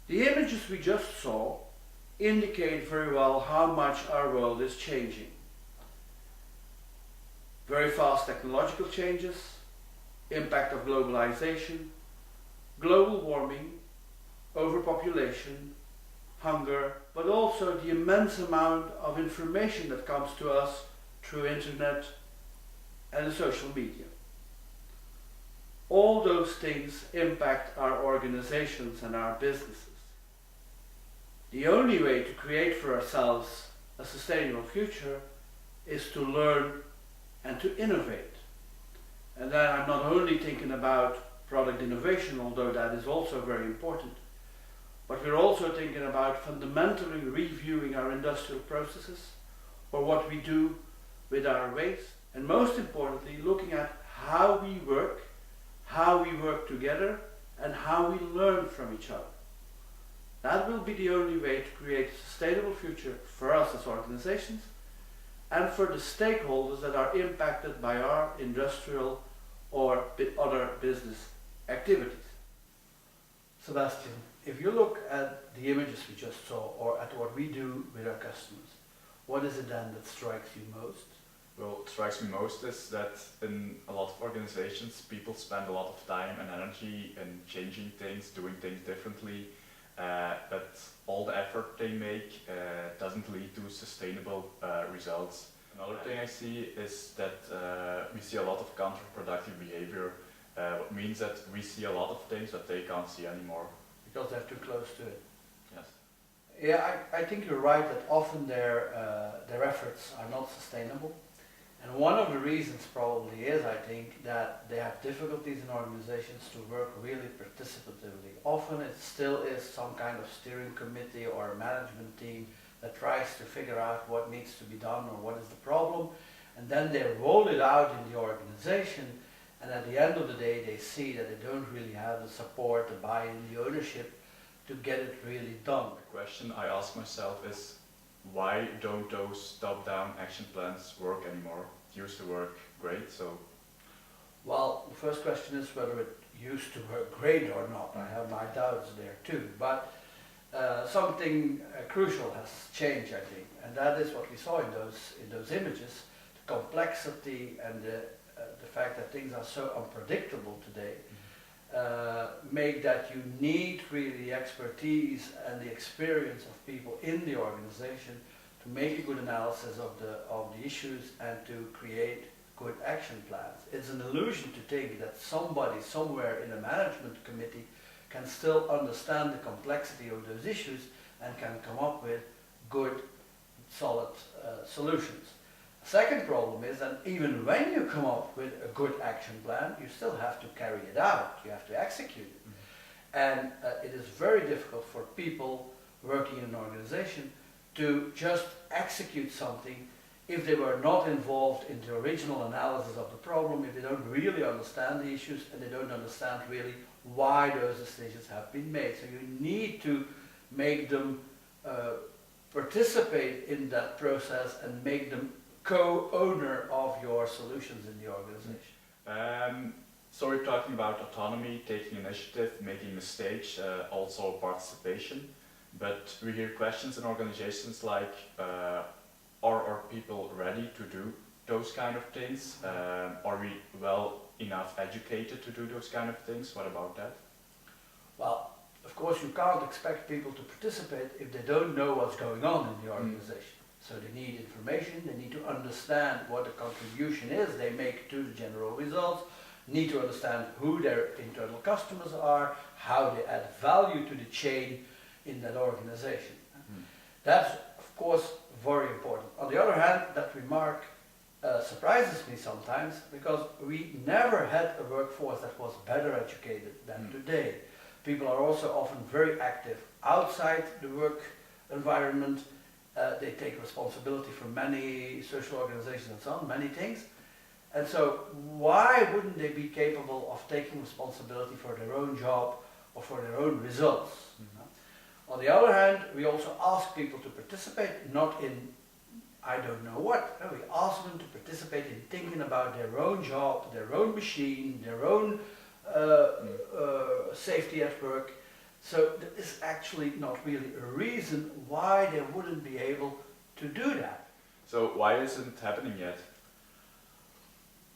The images we just saw indicate very well how much our world is changing. Very fast technological changes, impact of globalization, global warming, overpopulation, hunger, but also the immense amount of information that comes to us through internet and social media. All those things impact our organizations and our businesses. The only way to create for ourselves a sustainable future is to learn and to innovate. And then I'm not only thinking about product innovation, although that is also very important, but we're also thinking about fundamentally reviewing our industrial processes or what we do with our waste, and most importantly, looking at how we work together, and how we learn from each other. That will be the only way to create a sustainable future for us as organizations and for the stakeholders that are impacted by our industrial or other business activities. Sebastian, if you look at the images we just saw or at what we do with our customers, what is it then that strikes you most? Well, what strikes me most is that in a lot of organizations, people spend a lot of time and energy in changing things, doing things differently, but all the effort they make doesn't lead to sustainable results. Another thing I see is that we see a lot of counterproductive behavior, what means that we see a lot of things that they can't see anymore. Because they're too close to it. Yes. Yeah, I think you're right that often their efforts are not sustainable. And one of the reasons probably is, I think, that they have difficulties in organizations to work really participatively. Often it still is some kind of steering committee or a management team that tries to figure out what needs to be done or what is the problem, and then they roll it out in the organization, and at the end of the day they see that they don't really have the support, the buy-in, the ownership to get it really done. The question I ask myself is, why don't those top-down action plans work anymore? It used to work great, so... Well, the first question is whether it used to work great or not. I have my doubts there too, but something crucial has changed, I think, and that is what we saw in those images. The complexity and the fact that things are so unpredictable today make that you need really the expertise and the experience of people in the organization to make a good analysis of the issues and to create good action plans. It's an illusion to think that somebody somewhere in a management committee can still understand the complexity of those issues and can come up with good, solid solutions. The second problem is that even when you come up with a good action plan, you still have to carry it out, you have to execute it. And it is very difficult for people working in an organization to just execute something if they were not involved in the original analysis of the problem, if they don't really understand the issues and they don't understand really why those decisions have been made. So you need to make them participate in that process and make them co-owner of your solutions in the organization. So we're talking about autonomy, taking initiative, making mistakes, also participation. But we hear questions in organizations like, are people ready to do those kind of things? Are we well enough educated to do those kind of things? What about that? Well, of course you can't expect people to participate if they don't know what's going on in the organization. So they need information, they need to understand what the contribution is they make to the general results, need to understand who their internal customers are, how they add value to the chain in that organization. That's of course very important. On the other hand, that remark surprises me sometimes, because we never had a workforce that was better educated than today. People are also often very active outside the work environment. They take responsibility for many social organizations and so on, many things. And so why wouldn't they be capable of taking responsibility for their own job or for their own results? On the other hand, we also ask people to participate, not in I don't know what. No, we ask them to participate in thinking about their own job, their own machine, their own safety at work. So there is actually not really a reason why they wouldn't be able to do that. So why isn't it happening yet?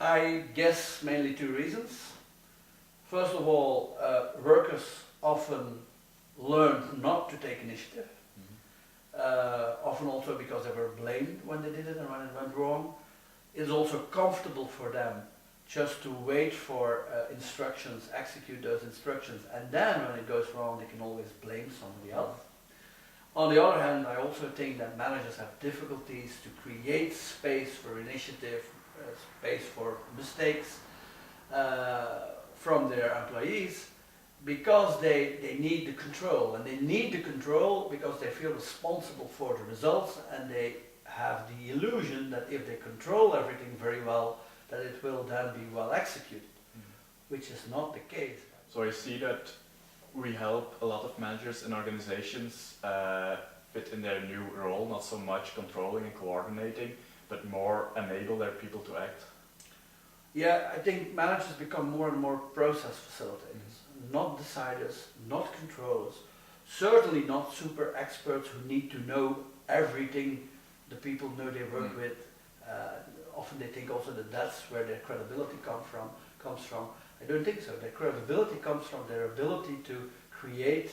I guess mainly two reasons. First of all, workers often learn not to take initiative. Often also because they were blamed when they did it and when it went wrong. It's also comfortable for them just to wait for instructions, execute those instructions, and then when it goes wrong they can always blame somebody else. On the other hand, I also think that managers have difficulties to create space for initiative, space for mistakes from their employees, because they need the control, and they need the control because they feel responsible for the results, and they have the illusion that if they control everything very well, that it will then be well executed, which is not the case. So I see that we help a lot of managers and organizations fit in their new role, not so much controlling and coordinating, but more enable their people to act. Yeah, I think managers become more and more process facilitators, not deciders, not controllers, certainly not super experts who need to know everything the people know they work with. Often they think also that that's where their credibility comes from. I don't think so. Their credibility comes from their ability to create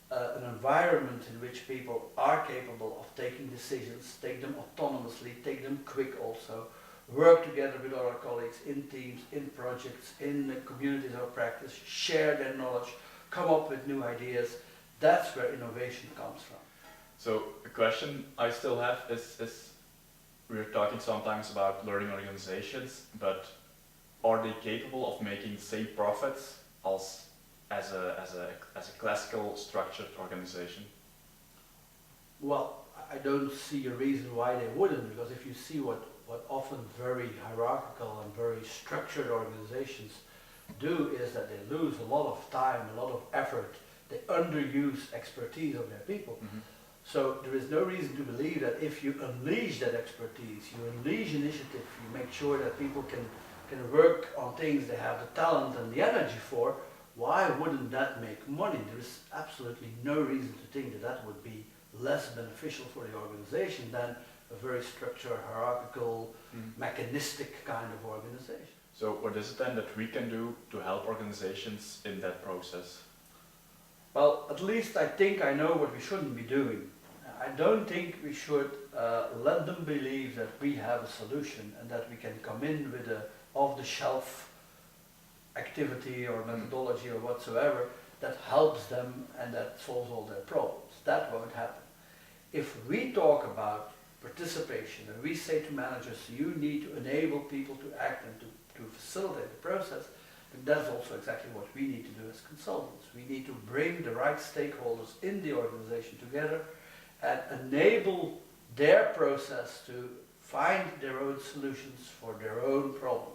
an environment in which people are capable of taking decisions, take them autonomously, take them quick also, work together with other colleagues in teams, in projects, in communities of practice, share their knowledge, come up with new ideas. That's where innovation comes from. So a question I still have is we're talking sometimes about learning organizations, but are they capable of making the same profits as a classical structured organization? Well, I don't see a reason why they wouldn't, because if you see what often very hierarchical and very structured organizations do, is that they lose a lot of time, a lot of effort, they underuse expertise of their people. So there is no reason to believe that if you unleash that expertise, you unleash initiative, you make sure that people can work on things they have the talent and the energy for, why wouldn't that make money? There is absolutely no reason to think that that would be less beneficial for the organization than a very structured, hierarchical, mechanistic kind of organization. So what is it then that we can do to help organizations in that process? Well, at least I think I know what we shouldn't be doing. I don't think we should let them believe that we have a solution and that we can come in with a off-the-shelf activity or methodology or whatsoever that helps them and that solves all their problems. That won't happen. If we talk about participation and we say to managers, you need to enable people to act and to facilitate the process, that's also exactly what we need to do as consultants. We need to bring the right stakeholders in the organization together and enable their process to find their own solutions for their own problems.